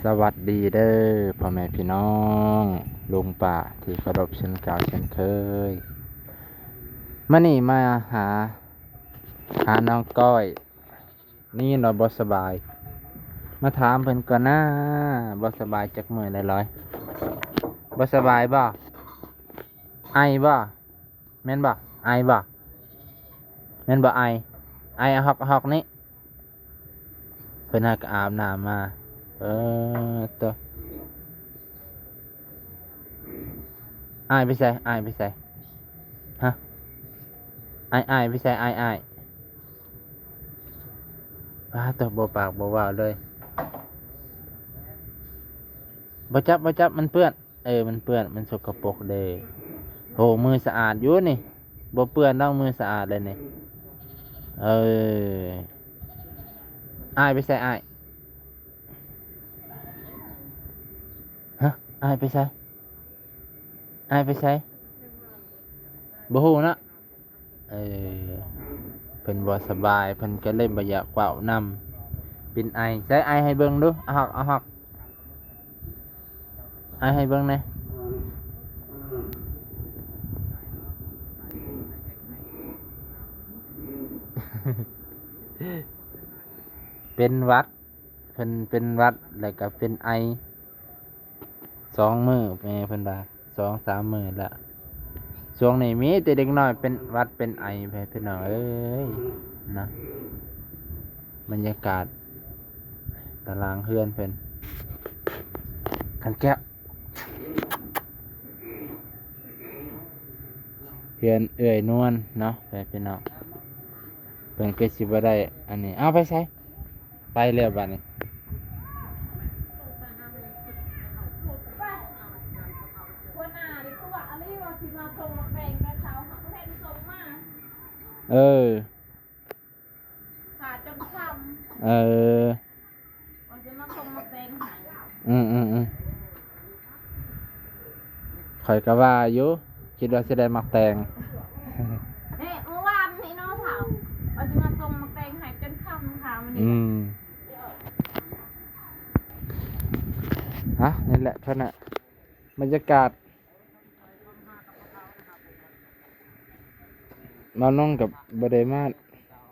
สวัสดีเด้อพ่อแม่พี่น้องลุงป่าที่เคารพเช่นเก่าเช่นเคยมื่อนี้มาหาน้องก้อยนี่เราบ่สบายมาถามเพิ่นก่อนนะบ่สบายจักมื้อหลายๆบ่สบายบ่ไอบ่แม่นบ่ไอบ่แม่นบ่ไออะฮอกนี่เพิ่นหาก็อาบน้ำมาตัวอายไปใส่อายไปใส่ฮะอายไปใส่อายตัวบ่ปากบ่เว้าเลยบ่จับมันเปื้อนมันเปื้อนมันสกปรกเด้โหมือสะอาดอยู่นี่บ่เปื้อนต้องมือสะอาดเลยนี่เอออายไปใส่อายฮะอายไปใส่อายไปใส่บ่ฮู้เนาะเออเพิ่นบ่สบายเพิ่นก็เลยบ่อยากเว้านำเป็นไอใส่ไอให้เบิ่งดูเอาฮอกไอให้เบิ่งแหน่ เป็นหวัดเพิ่นเป็นหวัดแล้วก็เป็นไอ2 มื้อแม่เพิ่นว่า2-3 มื้อละช่วงนี้มีแต่เด็กน้อยเป็นหวัดเป็นไอไปพี่น้องเอ้ยนะบรรยากาศตารางเฮือนเพิ่นคันแก้วเฮือนเอื้อยนวลเนาะไปพี่น้องเพิ่นก็สิบ่ได้อันนี้เอาไปใช้ไปแล้วบัดนี้เออขาจนคเออำมันจะมาส่งมาแปลงหาย ข่อยก็ว่าอยู่คิดว่าสิได้มักแตง เฮ้เมื่อวานนี่น้องสาวมันจะมาส่งมาแปลงหายจนคำค่ะมันนี่นี่แหละเท่านั้นบรรยากาศมาลงกับบไดมา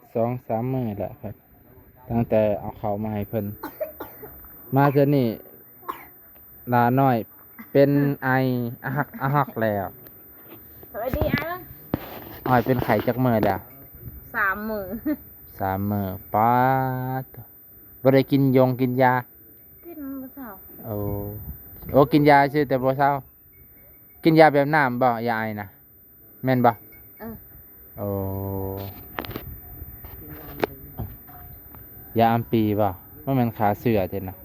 2-3 มื้อแหละครับตั้งแต่เอาเขามาให้เพิ่นมาเทื่อนี้ลาน้อยเป็นไออะฮักแล้ว สวัสดีอ่ะ อ้อยเป็นไข้จักมื้อแล้ว 3 มื้อ 3 มื้อป๊าดบ่ได้กินกินยากินมื้อสาวโอ้กินยาซื่อแต่บ่เศร้ากินยาแบบน้ำบ่ยาไอนะแม่นบ่โอ้ยาอัมปีบ่ว่ามันขาเสือเท่นะ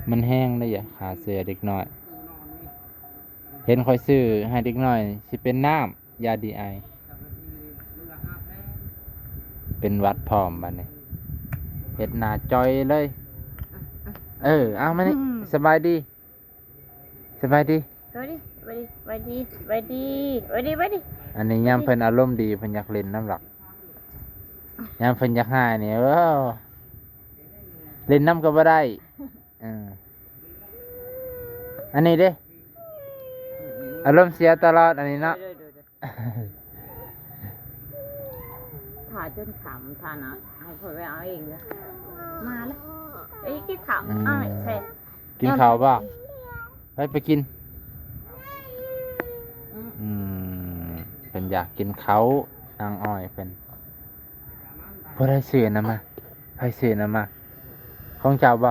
มันแห้งได้อย่าขาเสือเด็กน้อยเห็นค่อยซื้อให้เด็กน้อยสิเป็นน้ำยาดีไอเป็นหวัดพร้อมบัดนี้เฮ็ดหน้าจอยเลยเอามานี่สบายดีสวัสดีอันนี้ยามเพิ่นอารมณ์ดีเพิ่นอยากเล่นน้ำหลักยามเพิ่นอยากหายนี่เล่นน้ำก็บ่ได้อันนี้เด้อารมณ์เสียตลอดอันนี้เนาะ ถ่ายจนขำท่านะให้คนไปเอาเองเลยมาแล้วไอ้กี่ขำใช่กินข้าวป่ะไปกินเป็นอยากกินเขานางอ้อยเป็นพอได้เสือนะมาไผเสือนะมาของเจ้าบ่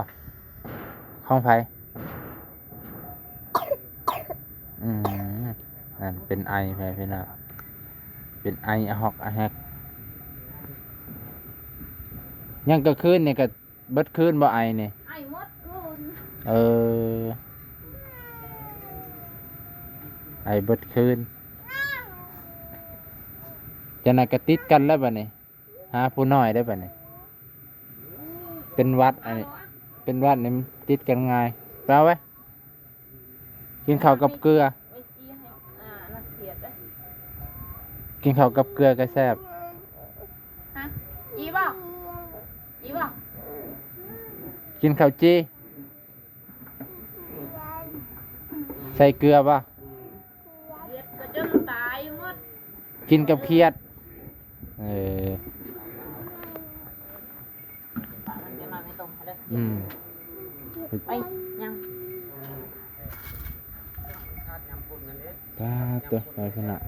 ของไผนั่นเป็นไอไปพี่น้าเป็นไออะฮอกอะแฮกยังก็คืนนี่ก็เบิดคืนบ่ไอนี่ไอหมดคืนไอเบิดคืนจะน่ะก็ติดกันแล้วบัดนี้หาผู้น้อยได้บัดนี้เป็นวัดอันนี้เป็นวัดนี่ติดกันง่ายแปลไว้กินข้าวกับเกลือกินข้าวกับเกลือก็แซ่บอีบ่กินข้าวจี ใส่เกลือป่ะ เย็ดก็จนตายหมด กินกับเครียดมันจะนอนไม่ตรงเขาเลย อืม ไปยัง ปลาตัวไปขนาด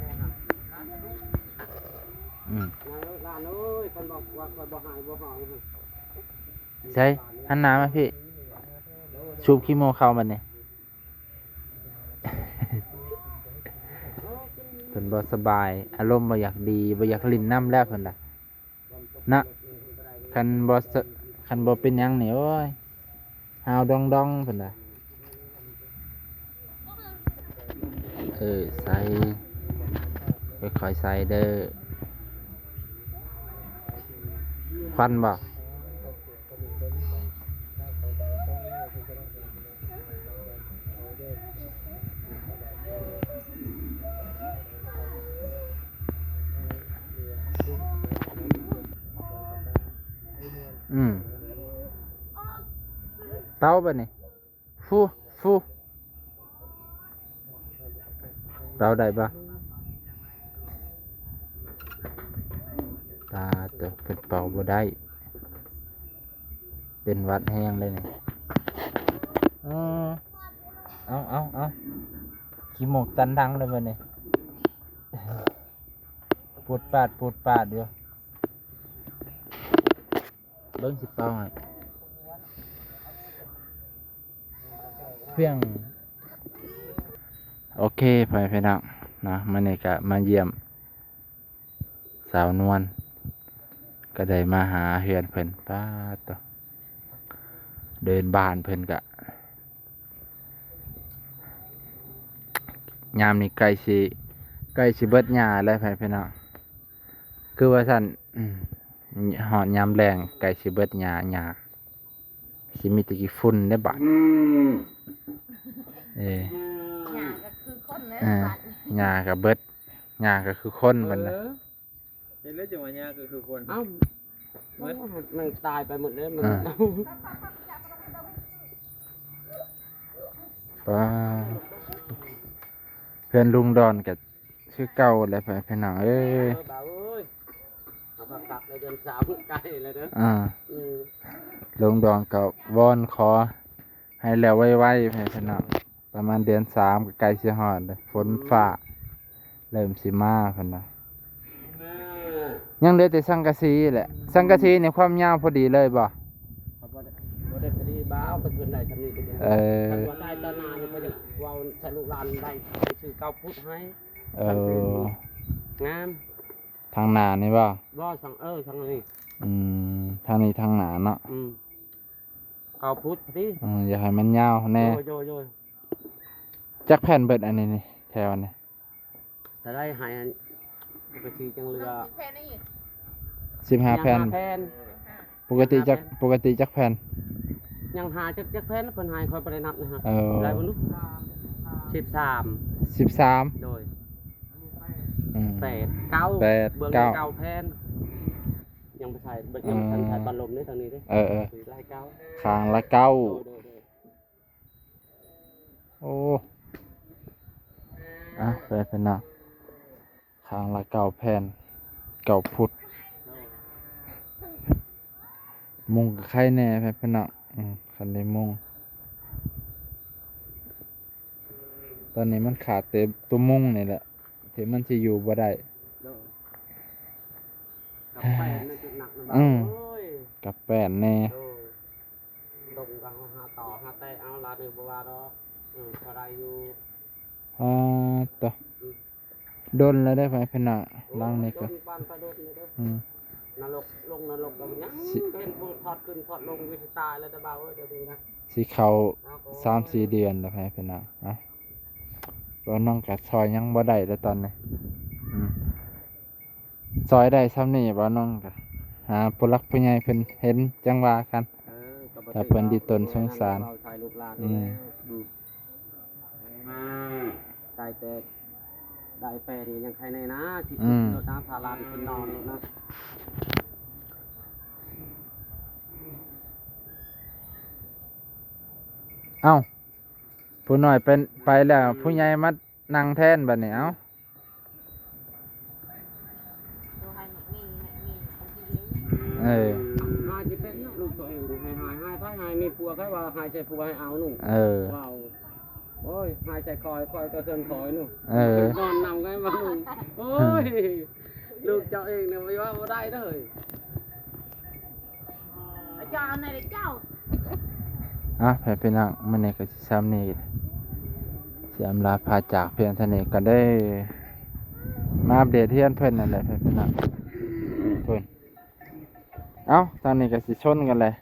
ร้านเอ้ยคนบอกว่าคนบ่หายบ่หาย ใช่หันหน้ามาพี่ชูบขี้โมเข้ามันเนี่ย เพิ่นบ่สบายอารมณ์บ่อยากดีบ่อยากลิ้นน้ำแล้วเพิ่นล่ะนะคันบ่เป็นหยังนี่โอ้ยหาวดองเพิ่นล่ะใส่ค่อยๆใส่เด้อควันบ่เต้าบ่นี่ฟูเต้าได้บ่ตาตัวเป็นเป่าบ่ได้เป็นหวัดแห้งเลยนี่เอาขี้หมกตันดังเลยบ่นี่ปูดปาดอยู่เบิ่งสิเป่าให้เพียงโอเคพี่น้องนะมื้อนี้ก็มาเยี่ยมสาวนวลก็ได้มาหาเฮือนเพิ่นป้าตัวเดินบ้านเพิ่นก็ยามนี้ใกล้สิเบิดหญ้าแล้วพี่น้องคือว่าซั่นหอดยามแรงใกล้สิเบิดหญ้าสิมีแต่กี่ฝุ่นได้บาดหยาก็คือคนเลยบัด หญ้าก็เบิดหญ้าก็คือคนมันน่ะ เห็นแล้วจังหวะเนี้ยคือคน เอ้ามันตายไปหมดเลยมัน ป้าเพื่อนลุงดอนกับชื่อเก่าเลยพี่น้องเอ้ย บ่าวเอ้ยเอาผักตักในเดือนสามใกล้เลยเด้อ ลุงดอนกับวอนขอให้แล้วไวๆพี่น้องประมาณเดือน3ก็ใกล้สิฮอดเลยฝนฟ้าเริ่มสิมาพุ่นน่ะยังเหลือแต่สังกะสีแหละสังกะสีนี่ความยาวพอดีเลยบ่ บ่ได้พอดีบ้าวก็คืนได้ทำนี้ก็ได้ถ้าได้ตอนนานนี่ก็จะว่าใช้ลูกหลานได้ชื่อเก้าพุทธให้งาม ทางหน้านี่บ่ บ่สั่งสั่งนี่ ทางนี้ทางหน้าเนาะ เก้าพุทธพอดี อยากให้มันยาวแน่ โย จักแผ่นเบิดอันนี้นี่แถวนี้ ถ้าได้หายไปซื้อจังเรือ แพนนี่ 15แผ่น แผ่น ปกติจักแผ่น ยังหาจักแผ่นเพิ่นหายคอยบ่ได้นับนะฮะ ได้บ่ลูก13 13 โดย 8 8 9 แปด เบื้อง เก้า 9แผ่นยังบ่ใส่ยังบ่ทันใส่ปันลมนี่ทางนี้เด้ ไล่เก้า ข้างละ โด 9 ย โอ้เป็นเนาะข้างละ9แผ่น9พุทธมุงกับไข่แน่เป็นเนาะคันได้มุงตอนนี้มันขาดแต่ตัวมุงนี่แหละที่มันสิอยู่บ่ได้ โดยกับแป้นนั่นจุดหนักนะบ้าโอ้ย กับแป้นแน่ โดยลงกันหาต่อหาแต่เอาลาดนึงบ่ว่าดอกพอได้อยู่ ต่อโดนแล้วได้เป็นเนาะล้างนี่ก็ บ้านไปโดนเลยเด้อนรกลงนรกก็ยังเป็นผู้ทอดขึ้นทอดลงวิสตายแล้วแต่เบาเอ้ยเดี๋ยวดูนะ สิเข้า3-4 เดือนแล้วเป็นเนาะบ่น้องกัดซอยยังบ่ได้แล้วตอนนี้ซอยได้ซ้ำนี่บ่น้องก็หาผู้หลักผู้ใหญ่เพิ่นเห็นจังว่ากันถ้าเพิ่นดีตนสงสารได้แต่ได้แฟนยังใครในนะที่รถน้ำพาลานเป็นนอนรถนะ ผู้น้อยเป็นไปแล้วผู้ใหญ่มานั่งแทนบัดนี้เอ้า ตัวให้มี เออ หายจะเป็นลูกตัวเองหายถ้าหายมีผัวใครว่าหายใจผัวให้เอาหนู เออ ว้าวโอ้ยหายใจคอยก็เกินคอยหนู เออ นอนนำไงมาหนูโอ้ยลูกเจ้าเองเนี่ยไม่ว่าบ่ได้เลย เจ้าในเจ้า อ่ะไปพี่น้องมื้อนี้ก็สิซ้ำนี้สิอำลาพาจากเพียงเท่านี้ก็ได้มาอัปเดตเฮือนเพิ่นนั่นแหละพี่น้องเพิ่นเอ้าตอนนี้ก็สิชนกันเลย